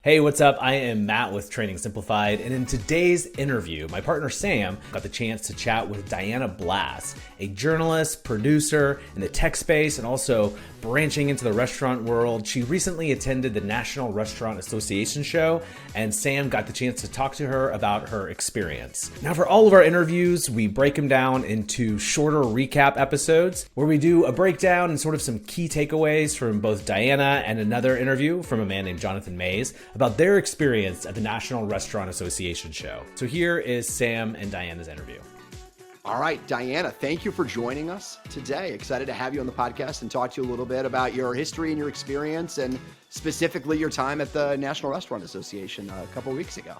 Hey, what's up? I am Matt with Training Simplified, and in today's interview, my partner Sam got the chance to chat with Diana Blass, a journalist, producer in the tech space, and also branching into the restaurant world. She recently attended the National Restaurant Association show, and Sam got the chance to talk to her about her experience. Now, for all of our interviews, we break them down into shorter recap episodes where we do a breakdown and sort of some key takeaways from both Diana and another interview from a man named Jonathan Mays about their experience at the National Restaurant Association show. So here is Sam and Diana's interview. All right, Diana, thank you for joining us today. Excited to have you on the podcast and talk to you a little bit about your history and your experience, and specifically your time at the National Restaurant Association a couple of weeks ago.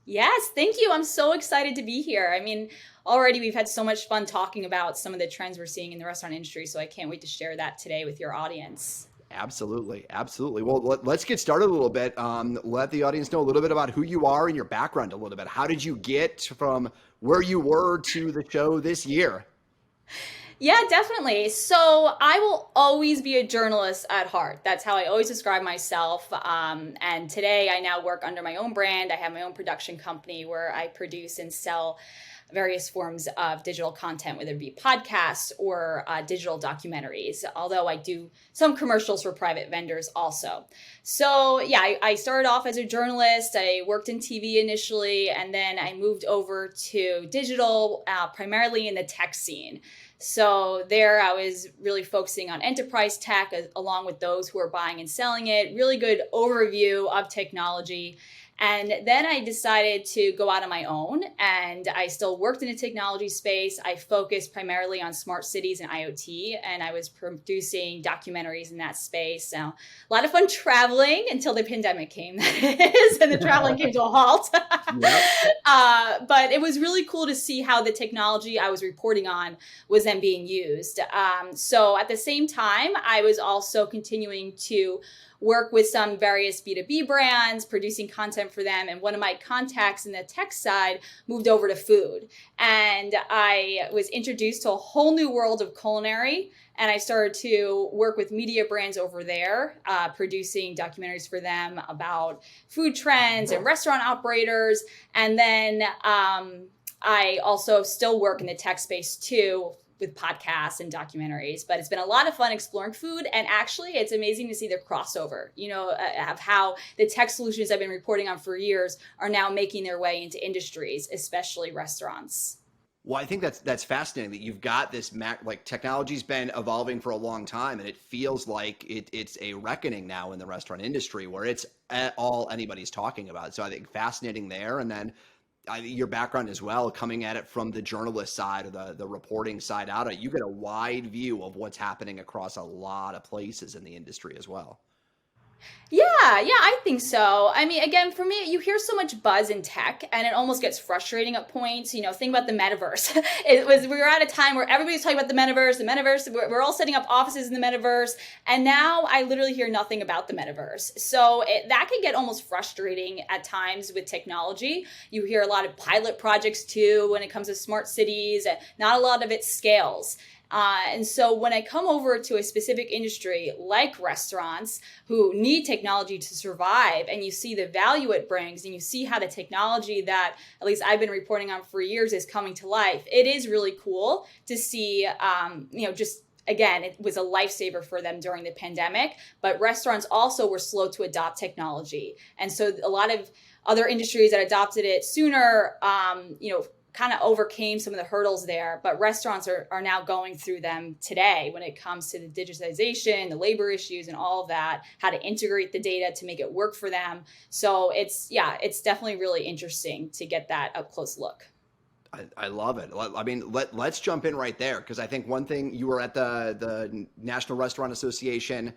Yes, thank you. I'm so excited to be here. I mean, already we've had so much fun talking about some of the trends we're seeing in the restaurant industry, so I can't wait to share that today with your audience. Absolutely. Absolutely. Well, let's get started a little bit. Let the audience know a little bit about who you are and your background a little bit. How did you get from where you were to the show this year? Yeah, definitely. So I will always be a journalist at heart. That's how I always describe myself. And today I now work under my own brand. I have my own production company where I produce and sell various forms of digital content, whether it be podcasts or digital documentaries, although I do some commercials for private vendors also. So yeah, I started off as a journalist. I worked in TV initially, and then I moved over to digital, primarily in the tech scene. So there I was really focusing on enterprise tech along with those who are buying and selling it, really good overview of technology. And then I decided to go out on my own, and I still worked in the technology space. I focused primarily on smart cities and IoT, and I was producing documentaries in that space. So a lot of fun traveling until the pandemic came, that is, and the traveling came to a halt. Yep. But it was really cool to see how the technology I was reporting on was then being used. So at the same time, I was also continuing to work with some various B2B brands, producing content for them. And one of my contacts in the tech side moved over to food. And I was introduced to a whole new world of culinary. And I started to work with media brands over there, producing documentaries for them about food trends and restaurant operators. And then I also still work in the tech space too, with podcasts and documentaries, but it's been a lot of fun exploring food. And actually it's amazing to see the crossover, of how the tech solutions I've been reporting on for years are now making their way into industries, especially restaurants. Well, I think that's fascinating that you've got this technology's been evolving for a long time, and it feels like it's a reckoning now in the restaurant industry where it's all anybody's talking about. So I think fascinating there. And then your background as well, coming at it from the journalist side or the reporting side out of it, you get a wide view of what's happening across a lot of places in the industry as well. Yeah, I think so. I mean, again, for me, you hear so much buzz in tech and it almost gets frustrating at points. Think about the metaverse. We were at a time where everybody's talking about the metaverse, we're all setting up offices in the metaverse. And now I literally hear nothing about the metaverse. So that can get almost frustrating at times with technology. You hear a lot of pilot projects too, when it comes to smart cities, and not a lot of it scales. And so when I come over to a specific industry like restaurants who need technology to survive, and you see the value it brings, and you see how the technology that at least I've been reporting on for years is coming to life, it is really cool to see, again, it was a lifesaver for them during the pandemic, but restaurants also were slow to adopt technology. And so a lot of other industries that adopted it sooner, kind of overcame some of the hurdles there, but restaurants are now going through them today when it comes to the digitization, the labor issues and all of that, how to integrate the data to make it work for them. So it's definitely really interesting to get that up close look. I love it. I mean, let's jump in right there, because I think one thing, you were at the National Restaurant Association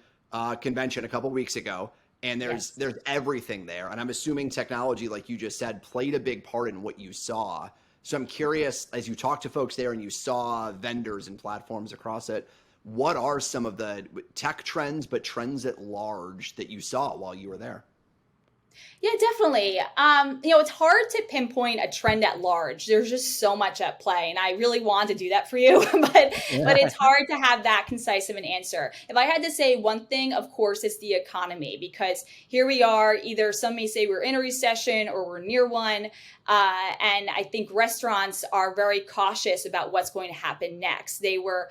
convention a couple weeks ago, and there's everything there. And I'm assuming technology, like you just said, played a big part in what you saw. So I'm curious, as you talked to folks there and you saw vendors and platforms across it, what are some of the tech trends, but trends at large that you saw while you were there? Yeah, definitely. It's hard to pinpoint a trend at large. There's just so much at play, and I really want to do that for you, but it's hard to have that concise of an answer. If I had to say one thing, of course, it's the economy, because here we are. Either some may say we're in a recession or we're near one, and I think restaurants are very cautious about what's going to happen next. They were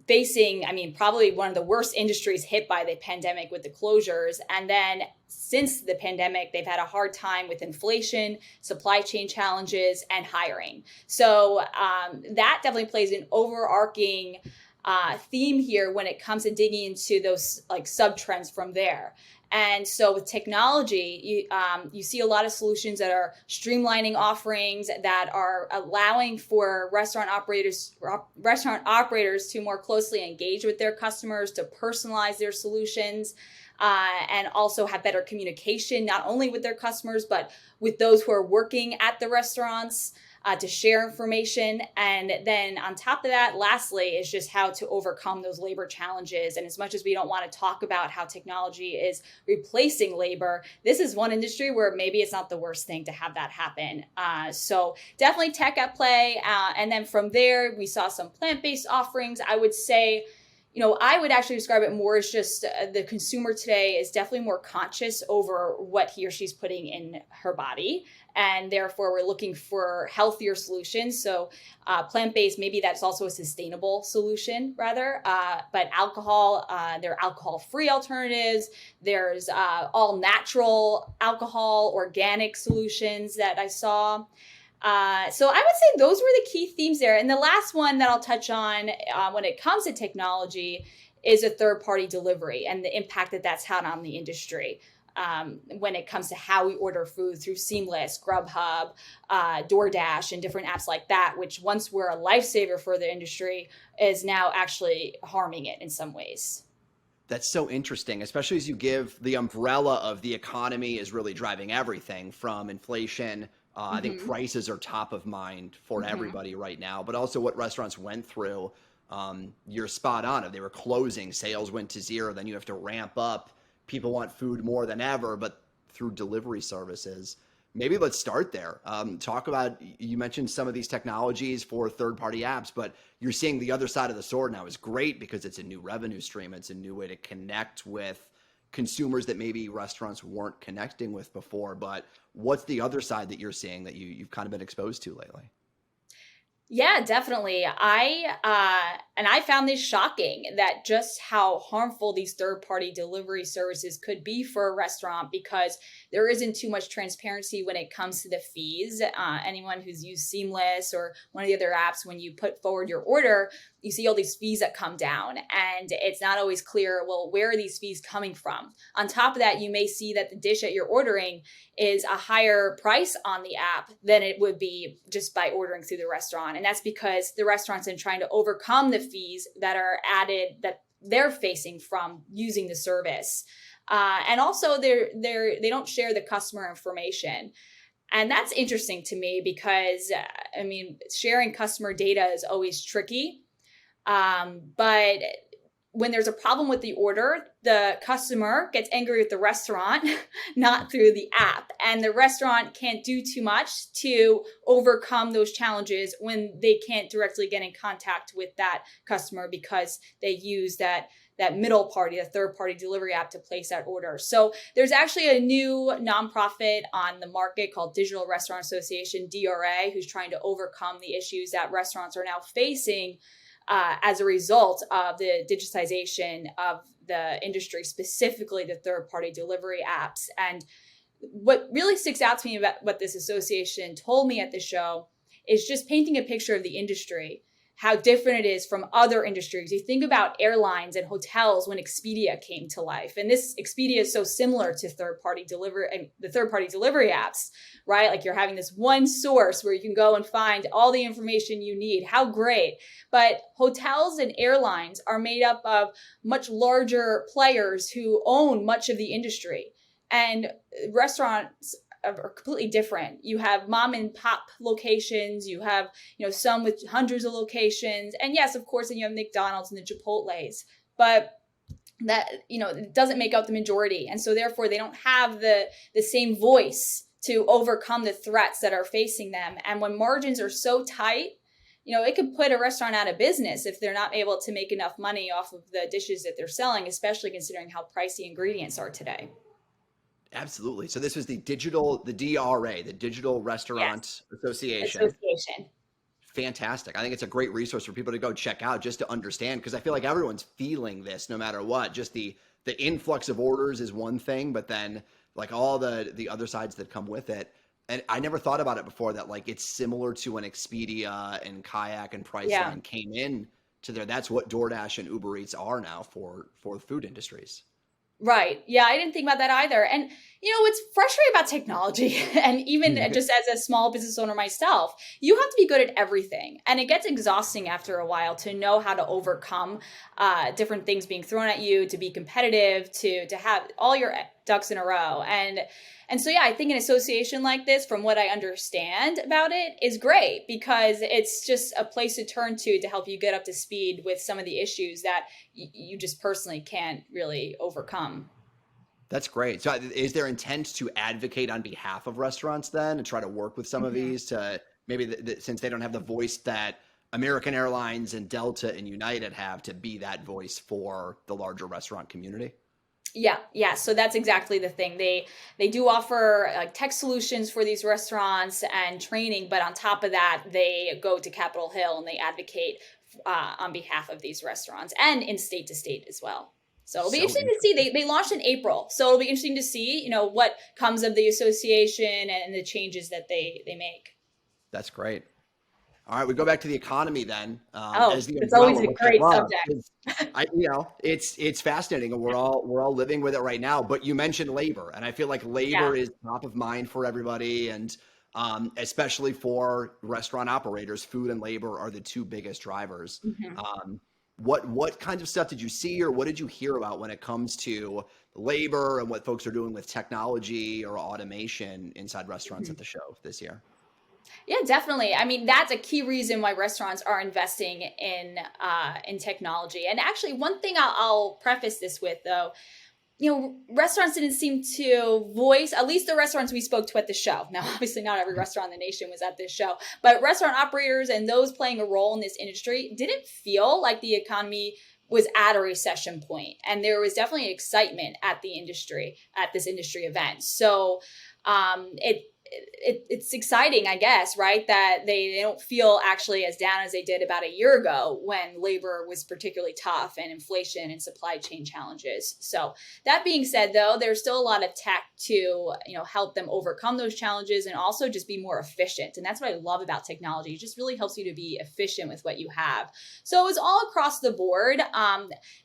facing, probably one of the worst industries hit by the pandemic with the closures. And then since the pandemic, they've had a hard time with inflation, supply chain challenges, and hiring. So that definitely plays an overarching theme here when it comes to digging into those like sub trends from there. And so with technology, you see a lot of solutions that are streamlining offerings, that are allowing for restaurant operators to more closely engage with their customers, to personalize their solutions, and also have better communication, not only with their customers, but with those who are working at the restaurants, to share information. And then on top of that, lastly, is just how to overcome those labor challenges. And as much as we don't want to talk about how technology is replacing labor, this is one industry where maybe it's not the worst thing to have that happen. So definitely tech at play. And then from there, we saw some plant-based offerings. I would say, I would actually describe it more as just the consumer today is definitely more conscious over what he or she's putting in her body. And therefore, we're looking for healthier solutions. So plant-based, maybe that's also a sustainable solution rather. But alcohol, there are alcohol-free alternatives. There's all natural alcohol, organic solutions that I saw. So I would say those were the key themes there. And the last one that I'll touch on when it comes to technology is a third-party delivery and the impact that that's had on the industry. When it comes to how we order food through Seamless, Grubhub, DoorDash, and different apps like that, which once were a lifesaver for the industry, is now actually harming it in some ways. That's so interesting, especially as you give the umbrella of the economy is really driving everything from inflation. I think prices are top of mind for everybody right now, but also what restaurants went through. You're spot on. If they were closing, sales went to zero, then you have to ramp up. People want food more than ever, but through delivery services. Maybe let's start there. Talk about, you mentioned some of these technologies for third-party apps, but you're seeing the other side of the sword now is great because it's a new revenue stream. It's a new way to connect with consumers that maybe restaurants weren't connecting with before. But what's the other side that you're seeing that you've kind of been exposed to lately? Yeah, definitely. I found this shocking, that just how harmful these third-party delivery services could be for a restaurant, because there isn't too much transparency when it comes to the fees. Anyone who's used Seamless or one of the other apps, when you put forward your order, you see all these fees that come down, and it's not always clear, well, where are these fees coming from? On top of that, you may see that the dish that you're ordering is a higher price on the app than it would be just by ordering through the restaurant. And that's because the restaurant's in trying to overcome the fees that are added, that they're facing from using the service. And also they don't share the customer information. And that's interesting to me because, sharing customer data is always tricky. But when there's a problem with the order, the customer gets angry with the restaurant, not through the app. And the restaurant can't do too much to overcome those challenges when they can't directly get in contact with that customer because they use that middle party, a third-party delivery app, to place that order. So there's actually a new nonprofit on the market called Digital Restaurant Association, DRA, who's trying to overcome the issues that restaurants are now facing as a result of the digitization of the industry, specifically the third-party delivery apps. And what really sticks out to me about what this association told me at the show is just painting a picture of the industry, how different it is from other industries. You think about airlines and hotels when Expedia came to life. And this Expedia is so similar to third-party delivery and the third-party delivery apps, right? Like you're having this one source where you can go and find all the information you need. How great. But hotels and airlines are made up of much larger players who own much of the industry. And restaurants are completely different. You have mom and pop locations. You have, some with hundreds of locations. And yes, of course, then you have McDonald's and the Chipotles. But that, doesn't make up the majority. And so therefore they don't have the same voice to overcome the threats that are facing them. And when margins are so tight, it could put a restaurant out of business if they're not able to make enough money off of the dishes that they're selling, especially considering how pricey ingredients are today. Absolutely. So this was the DRA, the Digital Restaurant Yes. Association. Association. Fantastic. I think it's a great resource for people to go check out just to understand, because I feel like everyone's feeling this no matter what. Just the influx of orders is one thing, but then like all the other sides that come with it. And I never thought about it before that like it's similar to when Expedia and Kayak and Priceline came in to there. That's what DoorDash and Uber Eats are now for food industries. Right. Yeah, I didn't think about that either. And what's frustrating about technology, and even just as a small business owner myself, you have to be good at everything. And it gets exhausting after a while to know how to overcome different things being thrown at you, to be competitive, to have all your ducks in a row. And so, yeah, I think an association like this, from what I understand about it, is great because it's just a place to turn to help you get up to speed with some of the issues that you just personally can't really overcome. That's great. So is there intent to advocate on behalf of restaurants then and try to work with some of these to maybe since they don't have the voice that American Airlines and Delta and United have, to be that voice for the larger restaurant community? Yeah. So that's exactly the thing. They do offer tech solutions for these restaurants and training, but on top of that, they go to Capitol Hill and they advocate on behalf of these restaurants and in state to state as well. So it'll be interesting to see. They launched in April, so it'll be interesting to see what comes of the association and the changes that they make. That's great. All right, we go back to the economy then. It's always a great subject. It's fascinating, and we're all living with it right now. But you mentioned labor, and I feel like labor is top of mind for everybody, and especially for restaurant operators, food and labor are the two biggest drivers. What kinds of stuff did you see, or what did you hear about when it comes to labor and what folks are doing with technology or automation inside restaurants at the show this year? Yeah, definitely. I mean, that's a key reason why restaurants are investing in technology. And actually, one thing I'll preface this with, though, restaurants didn't seem to voice, at least the restaurants we spoke to at the show. Now, obviously, not every restaurant in the nation was at this show, but restaurant operators and those playing a role in this industry didn't feel like the economy was at a recession point. And there was definitely excitement at this industry event. So it's exciting, I guess, right? That they don't feel actually as down as they did about a year ago when labor was particularly tough and inflation and supply chain challenges. So that being said, though, there's still a lot of tech to, help them overcome those challenges and also just be more efficient. And that's what I love about technology. It just really helps you to be efficient with what you have. So it's all across the board.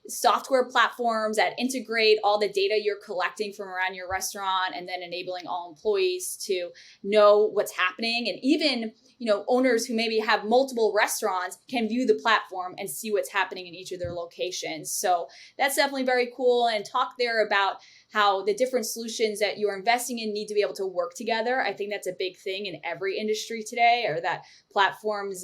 Software platforms that integrate all the data you're collecting from around your restaurant and then enabling all employees to know what's happening. And even, owners who maybe have multiple restaurants can view the platform and see what's happening in each of their locations. So that's definitely very cool. And talk there about how the different solutions that you're investing in need to be able to work together. I think that's a big thing in every industry today, or that platforms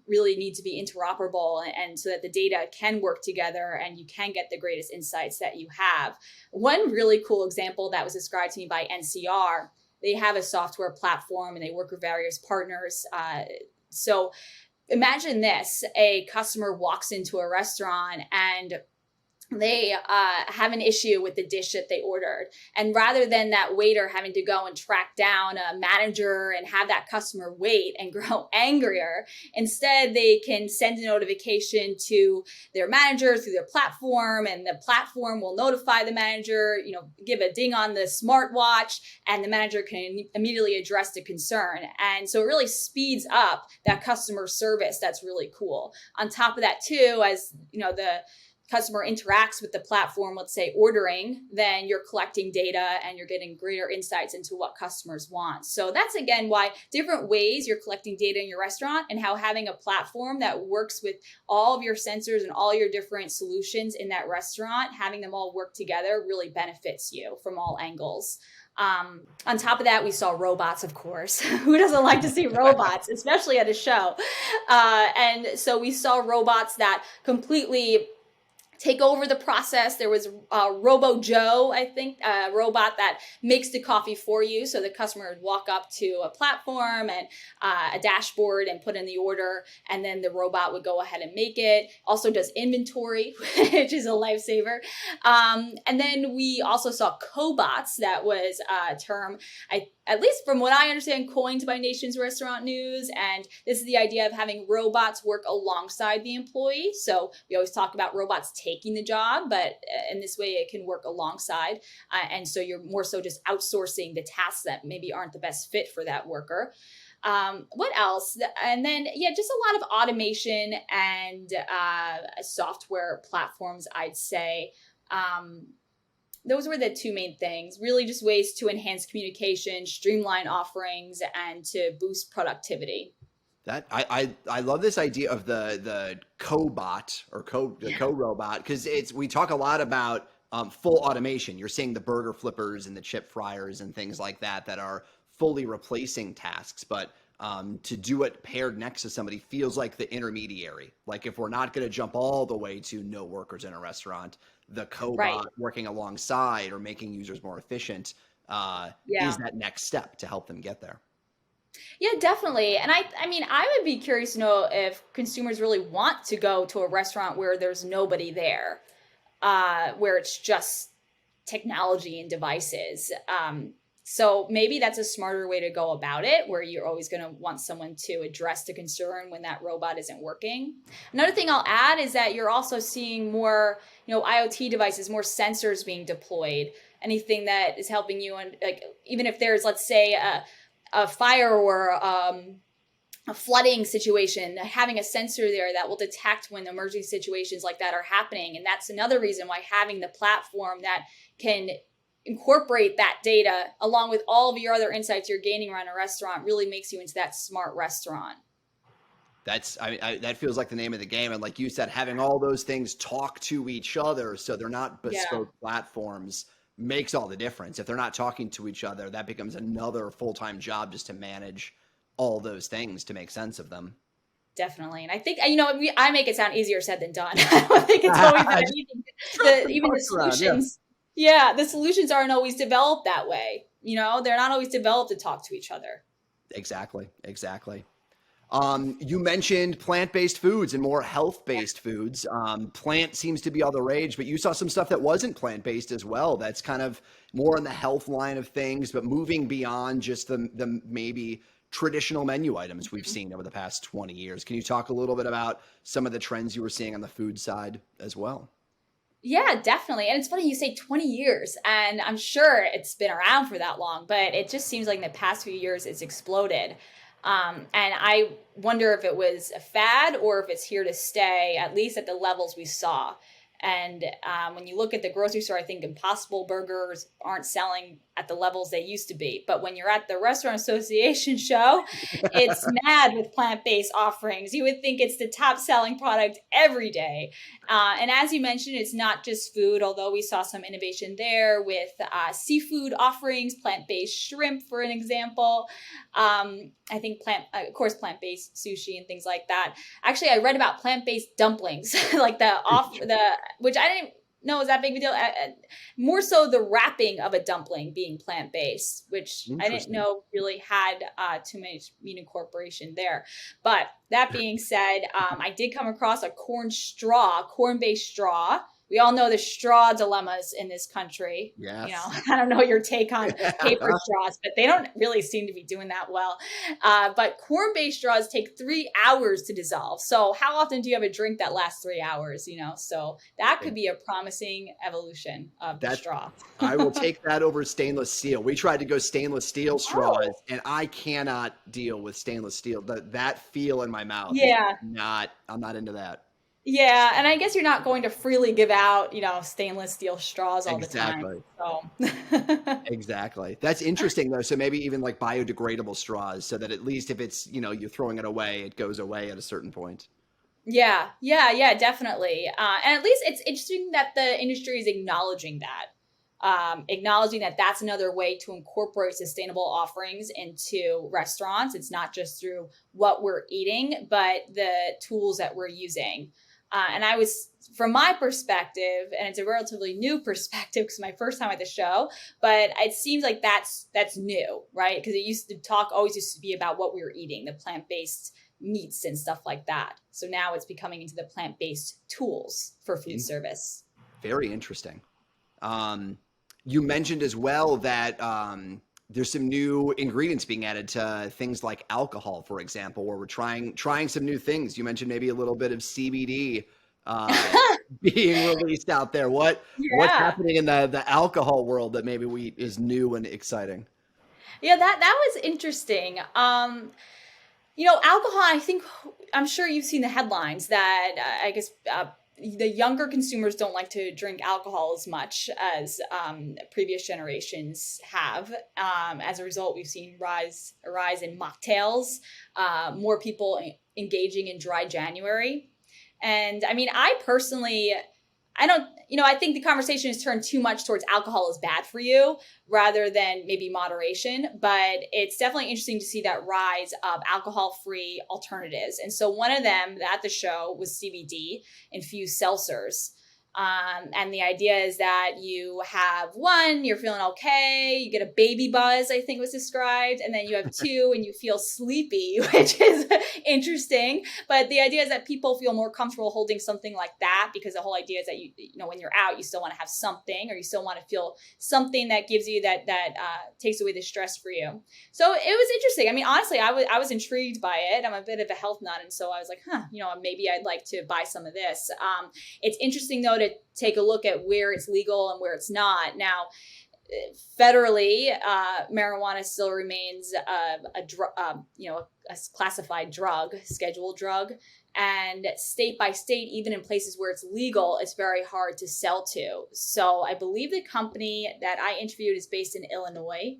really need to be interoperable and so that the data can work together and you can get the greatest insights that you have. One really cool example that was described to me by NCR, they have a software platform and they work with various partners. So imagine this, a customer walks into a restaurant and they have an issue with the dish that they ordered. And rather than that waiter having to go and track down a manager and have that customer wait and grow angrier, instead they can send a notification to their manager through their platform, and the platform will notify the manager, give a ding on the smartwatch, and the manager can immediately address the concern. And so it really speeds up that customer service. That's really cool. On top of that too, as the customer interacts with the platform, let's say ordering, then you're collecting data and you're getting greater insights into what customers want. So that's, again, why different ways you're collecting data in your restaurant, and how having a platform that works with all of your sensors and all your different solutions in that restaurant, having them all work together really benefits you from all angles. On top of that, we saw robots, of course. Who doesn't like to see robots, especially at a show? And so we saw robots that completely take over the process. There was Robo Joe, I think, a robot that makes the coffee for you. So the customer would walk up to a platform and a dashboard and put in the order, and then the robot would go ahead and make it. Also does inventory, which is a lifesaver. And then we also saw cobots. That was a term, at least from what I understand, coined by Nation's Restaurant News. And this is the idea of having robots work alongside the employee. So we always talk about robots taking the job, but in this way it can work alongside. And so you're more so just outsourcing the tasks that maybe aren't the best fit for that worker. What else? And then, just a lot of automation and software platforms, I'd say. Those were the two main things, really just ways to enhance communication, streamline offerings, and to boost productivity. That I love this idea of the cobot or co-robot, because we talk a lot about full automation. You're seeing the burger flippers and the chip fryers and things like that are fully replacing tasks, but to do it paired next to somebody feels like the intermediary. Like if we're not going to jump all the way to no workers in a restaurant, the cobot working alongside or making users more efficient is that next step to help them get there. Yeah, definitely. And I mean, I would be curious to know if consumers really want to go to a restaurant where there's nobody there, where it's just technology and devices. So maybe that's a smarter way to go about it, where you're always going to want someone to address the concern when that robot isn't working. Another thing I'll add is that you're also seeing more, IoT devices, more sensors being deployed, anything that is helping you. And like, even if there's, let's say, a fire or a flooding situation, having a sensor there that will detect when emergency situations like that are happening. And that's another reason why having the platform that can incorporate that data along with all of your other insights you're gaining around a restaurant really makes you into that smart restaurant. That feels like the name of the game. And like you said, having all those things talk to each other so they're not bespoke platforms makes all the difference. If they're not talking to each other, that becomes another full-time job just to manage all those things to make sense of them. Definitely. And I think, I make it sound easier said than done. I don't think it's always that easy. Even the solutions. The solutions aren't always developed that way. They're not always developed to talk to each other. Exactly. You mentioned plant-based foods and more health-based foods. Plant seems to be all the rage, but you saw some stuff that wasn't plant-based as well. That's kind of more in the health line of things, but moving beyond just the maybe traditional menu items we've seen over the past 20 years. Can you talk a little bit about some of the trends you were seeing on the food side as well? Yeah, definitely. And it's funny you say 20 years, and I'm sure it's been around for that long, but it just seems like in the past few years it's exploded. And I wonder if it was a fad or if it's here to stay, at least at the levels we saw. And when you look at the grocery store, I think Impossible Burgers aren't selling at the levels they used to be. But when you're at the Restaurant Association show, it's mad with plant-based offerings. You would think it's the top selling product every day. And as you mentioned, it's not just food, although we saw some innovation there with seafood offerings, plant-based shrimp, for an example. I think of course, plant-based sushi and things like that. Actually, I read about plant-based dumplings, like which I didn't know was that big of a deal. More so the wrapping of a dumpling being plant-based, which I didn't know really had too much incorporation there. But that being said, I did come across a corn-based straw. We all know the straw dilemmas in this country. Yes. I don't know your take on paper straws, but they don't really seem to be doing that well. But corn-based straws take 3 hours to dissolve. So how often do you have a drink that lasts 3 hours? So that could be a promising evolution of the straw. I will take that over stainless steel. We tried to go stainless steel straws, and I cannot deal with stainless steel. That feel in my mouth. Yeah. I'm not into that. Yeah, and I guess you're not going to freely give out, stainless steel straws all the time. So. Exactly. That's interesting though. So maybe even like biodegradable straws, so that at least if it's, you're throwing it away, it goes away at a certain point. Yeah, definitely. And at least it's interesting that the industry is acknowledging that. Acknowledging that that's another way to incorporate sustainable offerings into restaurants. It's not just through what we're eating, but the tools that we're using. And I was, from my perspective, and it's a relatively new perspective because my first time at the show, but it seems like that's new, right? Because it used to always used to be about what we were eating, the plant-based meats and stuff like that. So now it's becoming into the plant-based tools for food service. Very interesting. You mentioned as well that there's some new ingredients being added to things like alcohol, for example, where we're trying some new things. You mentioned maybe a little bit of CBD being released out there. What's happening in the alcohol world that maybe is new and exciting? Yeah, that was interesting. Alcohol, I'm sure you've seen the headlines that I guess the younger consumers don't like to drink alcohol as much as previous generations have. As a result, we've seen a rise in mocktails, more people engaging in dry January. And I mean, I personally, I think the conversation has turned too much towards alcohol is bad for you rather than maybe moderation. But it's definitely interesting to see that rise of alcohol-free alternatives. And so one of them at the show was CBD infused seltzers. And the idea is that you have one, you're feeling okay, you get a baby buzz, I think was described, and then you have two and you feel sleepy, which is interesting. But the idea is that people feel more comfortable holding something like that because the whole idea is that when you're out, you still want to have something, or you still want to feel something that gives you that takes away the stress for you. So it was interesting. I mean, honestly, I was intrigued by it. I'm a bit of a health nut, and so I was like, maybe I'd like to buy some of this. It's interesting though to take a look at where it's legal and where it's not. Now, federally, marijuana still remains a classified drug, scheduled drug. And state by state, even in places where it's legal, it's very hard to sell to. So I believe the company that I interviewed is based in Illinois.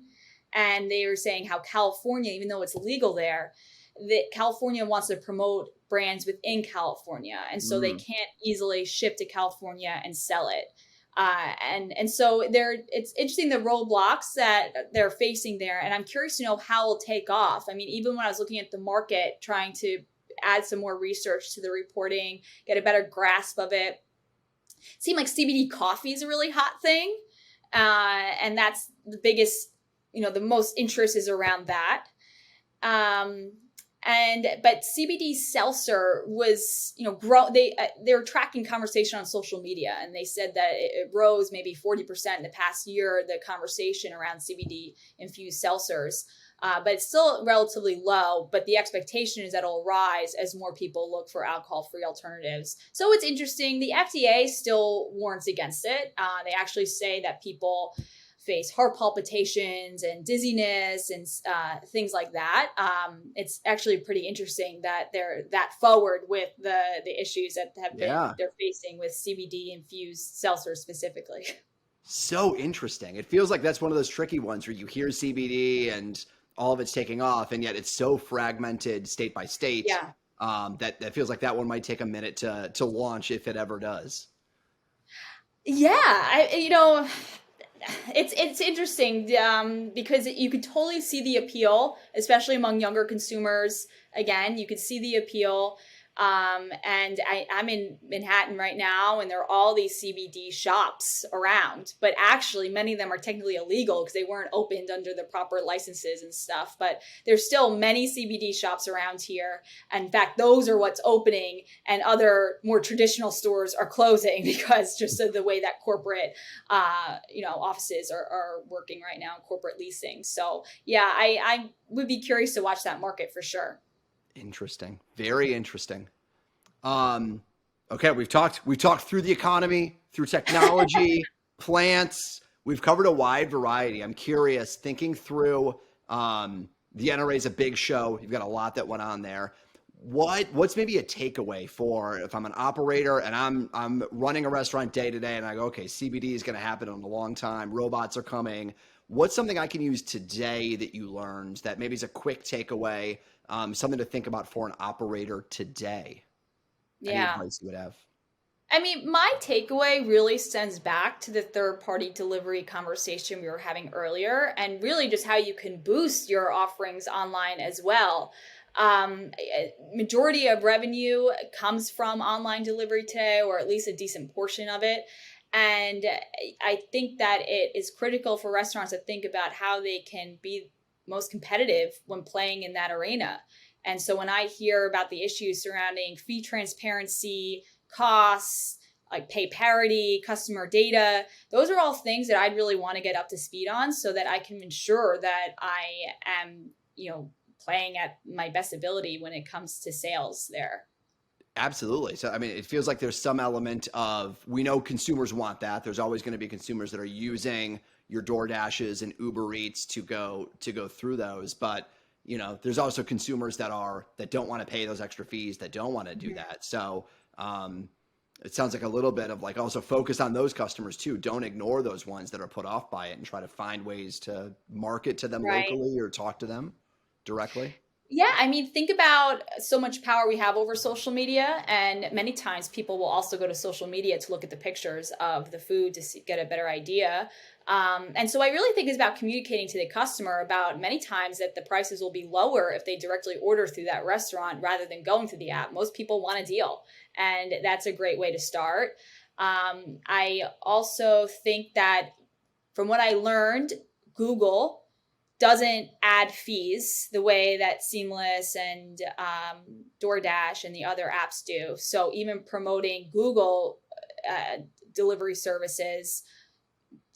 And they were saying how California, even though it's legal there, that California wants to promote brands within California. And so they can't easily ship to California and sell it. And so it's interesting the roadblocks that they're facing there. And I'm curious to know how it'll take off. I mean, even when I was looking at the market, trying to add some more research to the reporting, get a better grasp of it, seemed like CBD coffee is a really hot thing. And that's the biggest, the most interest is around that. But CBD seltzer was, they were tracking conversation on social media, and they said that it rose maybe 40% in the past year, the conversation around CBD infused seltzers. But it's still relatively low, but the expectation is that it'll rise as more people look for alcohol-free alternatives. So it's interesting. The FDA still warns against it. They actually say that people face heart palpitations and dizziness and things like that. It's actually pretty interesting that they're that forward with the issues that they're facing with CBD infused seltzer specifically. So interesting. It feels like that's one of those tricky ones where you hear CBD and all of it's taking off, and yet it's so fragmented state by state. Yeah. That feels like that one might take a minute to launch if it ever does. Yeah, it's interesting because you could totally see the appeal, especially among younger consumers. Again, you could see the appeal. And I'm in Manhattan right now, and there are all these CBD shops around, but actually many of them are technically illegal because they weren't opened under the proper licenses and stuff. But there's still many CBD shops around here. And in fact, those are what's opening, and other more traditional stores are closing because just of the way that corporate, offices are working right now, corporate leasing. So yeah, I would be curious to watch that market for sure. Interesting. Very interesting. Okay, we've talked through the economy, through technology, plants. We've covered a wide variety. I'm curious, thinking through the NRA is a big show. You've got a lot that went on there. What's maybe a takeaway for if I'm an operator and I'm running a restaurant day to day and I go, okay, CBD is going to happen in a long time. Robots are coming. What's something I can use today that you learned that maybe is a quick takeaway? Something to think about for an operator today. Any advice you would have? I mean, my takeaway really stems back to the third-party delivery conversation we were having earlier, and really just how you can boost your offerings online as well. Majority of revenue comes from online delivery today, or at least a decent portion of it. And I think that it is critical for restaurants to think about how they can be most competitive when playing in that arena. And so when I hear about the issues surrounding fee transparency, costs, like pay parity, customer data, those are all things that I'd really want to get up to speed on so that I can ensure that I am, playing at my best ability when it comes to sales there. Absolutely. So, I mean, it feels like there's some element of, we know consumers want that. There's always going to be consumers that are using your DoorDashes and Uber Eats to go through those. But, there's also consumers that don't want to pay those extra fees, that don't want to do that. So, it sounds like a little bit of like also focus on those customers too. Don't ignore those ones that are put off by it and try to find ways to market to them Right. locally or talk to them directly. Yeah, I mean, think about so much power we have over social media, and many times people will also go to social media to look at the pictures of the food to get a better idea. And so I really think it's about communicating to the customer about many times that the prices will be lower if they directly order through that restaurant rather than going through the app. Most people want a deal, and that's a great way to start. I also think that from what I learned, Google doesn't add fees the way that Seamless and DoorDash and the other apps do. So even promoting Google delivery services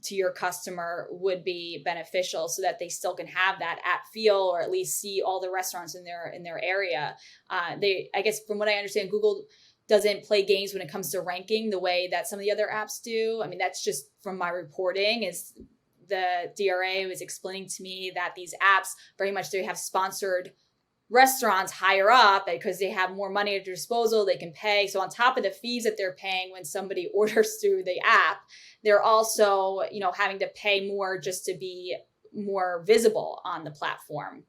to your customer would be beneficial so that they still can have that app feel, or at least see all the restaurants in their area. I guess from what I understand, Google doesn't play games when it comes to ranking the way that some of the other apps do. I mean, that's just from my reporting. Is the DRA was explaining to me that these apps very much, they have sponsored restaurants higher up because they have more money at their disposal, they can pay. So on top of the fees that they're paying when somebody orders through the app, they're also, having to pay more just to be more visible on the platform.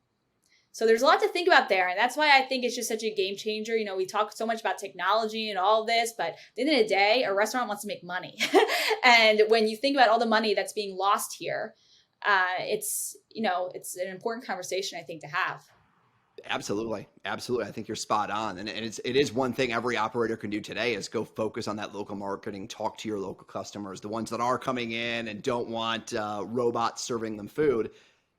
So there's a lot to think about there. And that's why I think it's just such a game changer. We talk so much about technology and all of this, but at the end of the day, a restaurant wants to make money. And when you think about all the money that's being lost here, it's an important conversation, I think, to have. Absolutely. Absolutely. I think you're spot on. And it is one thing every operator can do today is go focus on that local marketing, talk to your local customers, the ones that are coming in and don't want robots serving them food.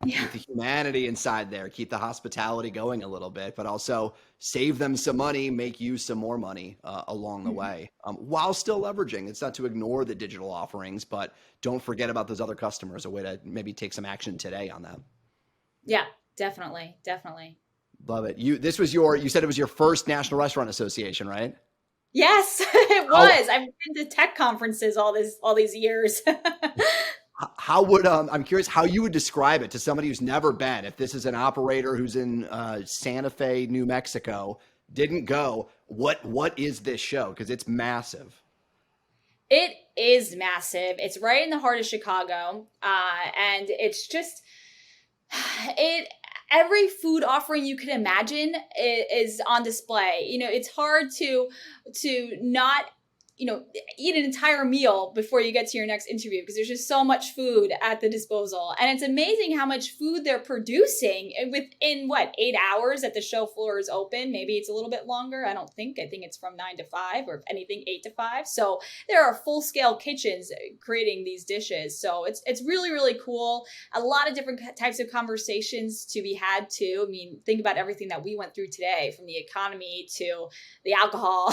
Yeah. Keep the humanity inside there, keep the hospitality going a little bit, but also save them some money, make you some more money along the way, while still leveraging. It's not to ignore the digital offerings, but don't forget about those other customers, a way to maybe take some action today on that. Yeah, definitely. Definitely. Love it. You said it was your first National Restaurant Association, right? Yes, it was. I've been to tech conferences all these years. How would I'm curious how you would describe it to somebody who's never been. If this is an operator who's in Santa Fe, New Mexico, didn't go, what is this show? Because it's massive. It is massive. It's right in the heart of Chicago, and it's just every food offering you could imagine is on display. It's hard to not eat an entire meal before you get to your next interview because there's just so much food at the disposal. And it's amazing how much food they're producing within 8 hours that the show floor is open. Maybe it's a little bit longer. I think it's from 9 to 5, or if anything 8 to 5. So there are full scale kitchens creating these dishes. So it's really, really cool. A lot of different types of conversations to be had too. I mean, think about everything that we went through today, from the economy to the alcohol.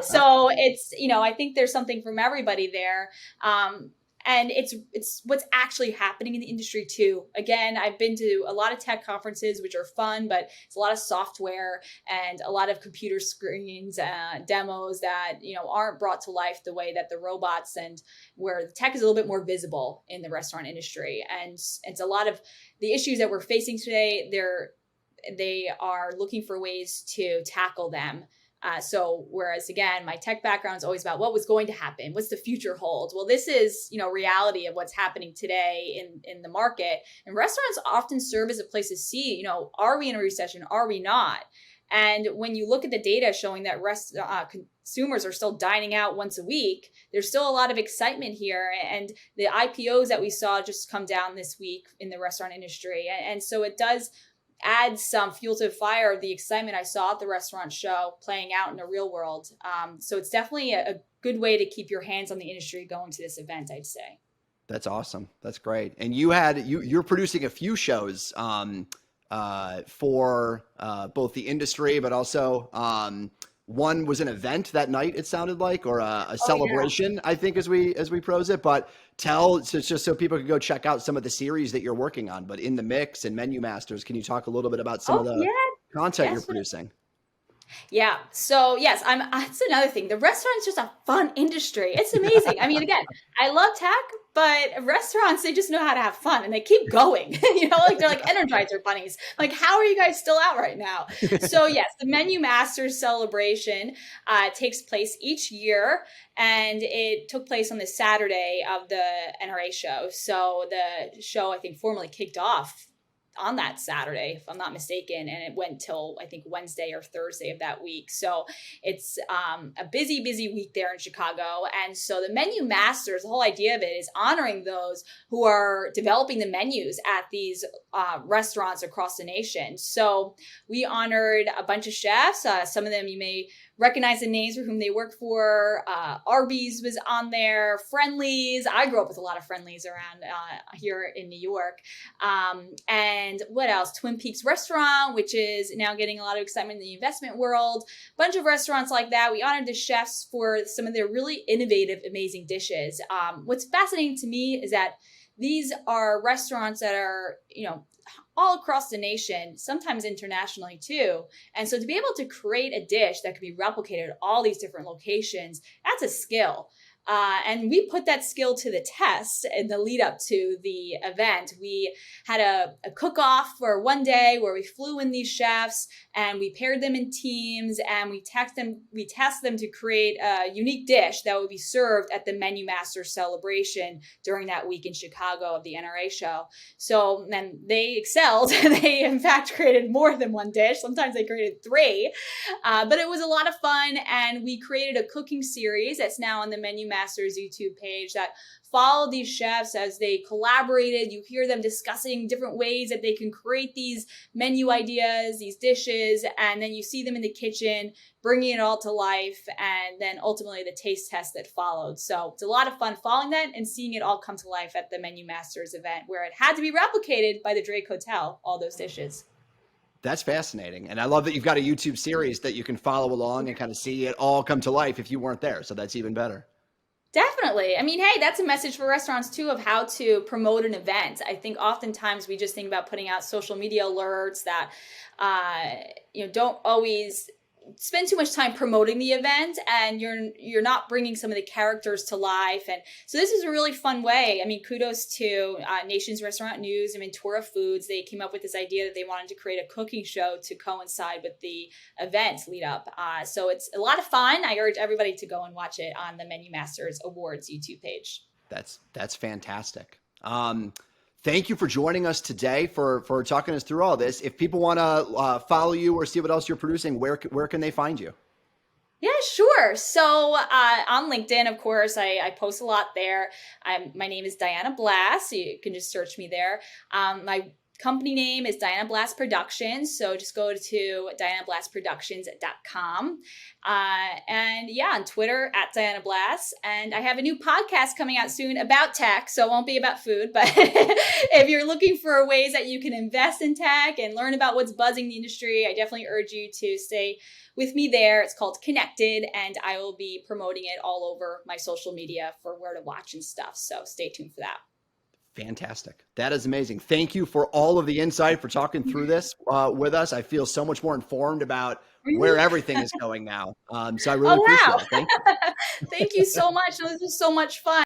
So it's, I think there's something from everybody there. And it's what's actually happening in the industry too. Again, I've been to a lot of tech conferences, which are fun, but it's a lot of software and a lot of computer screens, demos that, aren't brought to life the way that the robots, and where the tech is a little bit more visible in the restaurant industry. And it's a lot of the issues that we're facing today. They are looking for ways to tackle them. So whereas, again, my tech background is always about what was going to happen, what's the future hold. Well, this is, reality of what's happening today in the market. And restaurants often serve as a place to see, are we in a recession? Are we not? And when you look at the data showing that consumers are still dining out once a week, there's still a lot of excitement here. And the IPOs that we saw just come down this week in the restaurant industry. And so it does add some fuel to the fire of the excitement I saw at the restaurant show playing out in the real world. So it's definitely a good way to keep your hands on the industry going to this event, I'd say. That's awesome. That's great. And you're producing a few shows for both the industry, but also one was an event that night, it sounded like, or a celebration, I think, as we pros it. But just so people can go check out some of the series that you're working on. But in the mix and Menu Masters, can you talk a little bit about some of the content you're producing? Yeah. So yes, that's another thing. The restaurant is just a fun industry. It's amazing. I mean, again, I love tech, but restaurants, they just know how to have fun and they keep going. Like they're like Energizer bunnies. Like, how are you guys still out right now? So yes, the Menu Masters celebration takes place each year, and it took place on the Saturday of the NRA show. So the show, I think, formally kicked off on that Saturday, if I'm not mistaken, and it went till I think Wednesday or Thursday of that week. So it's a busy week there in Chicago. And so the Menu Masters, the whole idea of it is honoring those who are developing the menus at these restaurants across the nation. So we honored a bunch of chefs. Some of them you may recognize the names for whom they work for. Arby's was on there, Friendly's. I grew up with a lot of Friendly's around here in New York. And what else? Twin Peaks Restaurant, which is now getting a lot of excitement in the investment world. Bunch of restaurants like that. We honored the chefs for some of their really innovative, amazing dishes. What's fascinating to me is that these are restaurants that are, all across the nation, sometimes internationally too. And so to be able to create a dish that could be replicated at all these different locations, that's a skill. And we put that skill to the test in the lead up to the event. We had a cook-off for one day where we flew in these chefs and we paired them in teams and we tasked them to create a unique dish that would be served at the Menu Master celebration during that week in Chicago of the NRA show. So then they excelled. They in fact created more than one dish. Sometimes they created 3, but it was a lot of fun. And we created a cooking series that's now on the Menu Masters YouTube page that followed these chefs as they collaborated. You hear them discussing different ways that they can create these menu ideas, these dishes, and then you see them in the kitchen bringing it all to life, and then ultimately the taste test that followed. So it's a lot of fun following that and seeing it all come to life at the Menu Masters event, where it had to be replicated by the Drake Hotel, all those dishes. That's fascinating. And I love that you've got a YouTube series that you can follow along and kind of see it all come to life if you weren't there. So that's even better. Definitely. I mean, hey, that's a message for restaurants too of how to promote an event. I think oftentimes we just think about putting out social media alerts that, don't always spend too much time promoting the event, and you're not bringing some of the characters to life. And so this is a really fun way. I mean, kudos to Nation's Restaurant News and Ventura Foods. They came up with this idea that they wanted to create a cooking show to coincide with the event lead up. So it's a lot of fun. I urge everybody to go and watch it on the Menu Masters Awards YouTube page. That's fantastic. Thank you for joining us today for talking us through all this. If people want to follow you or see what else you're producing, where can they find you? Yeah, sure. So on LinkedIn, of course, I post a lot there. My name is Diana Blass. So you can just search me there. My company name is Diana Blass Productions. So just go to dianablassproductions.com. And yeah, on Twitter at Diana Blass. And I have a new podcast coming out soon about tech. So it won't be about food, but if you're looking for ways that you can invest in tech and learn about what's buzzing the industry, I definitely urge you to stay with me there. It's called Connected, and I will be promoting it all over my social media for where to watch and stuff. So stay tuned for that. Fantastic. That is amazing. Thank you for all of the insight, for talking through this with us. I feel so much more informed about where everything is going now. So I really appreciate it. Thank you. Thank you so much. This was so much fun.